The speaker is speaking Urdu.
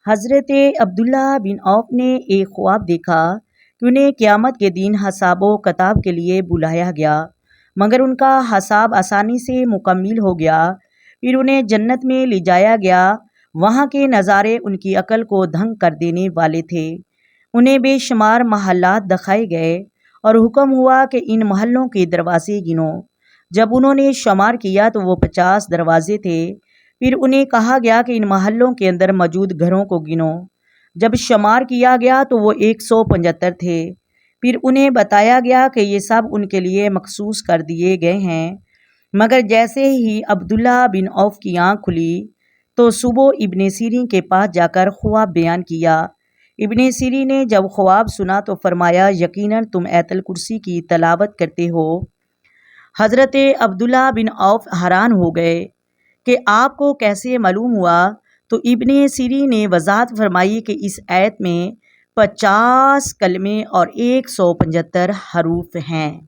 حضرت عبداللہ بن عوف نے ایک خواب دیکھا کہ انہیں قیامت کے دن حساب و کتاب کے لیے بلایا گیا، مگر ان کا حساب آسانی سے مکمل ہو گیا۔ پھر انہیں جنت میں لے جایا گیا، وہاں کے نظارے ان کی عقل کو دنگ کر دینے والے تھے۔ انہیں بے شمار محلات دکھائے گئے اور حکم ہوا کہ ان محلوں کے دروازے گنو۔ جب انہوں نے شمار کیا تو وہ 50 دروازے تھے۔ پھر انہیں کہا گیا کہ ان محلوں کے اندر موجود گھروں کو گنو۔ جب شمار کیا گیا تو وہ 175 تھے۔ پھر انہیں بتایا گیا کہ یہ سب ان کے لیے مخصوص کر دیے گئے ہیں، مگر جیسے ہی عبداللہ بن عوف کی آنکھ کھلی تو صبح ابن سیرین کے پاس جا کر خواب بیان کیا۔ ابن سیرین نے جب خواب سنا تو فرمایا، یقیناً تم آیت الکرسی کی تلاوت کرتے ہو۔ حضرت عبداللہ بن عوف حیران ہو گئے کہ آپ کو کیسے معلوم ہوا؟ تو ابن سیرین نے وضاحت فرمائی کہ اس آیت میں 50 کلمے اور 175 حروف ہیں۔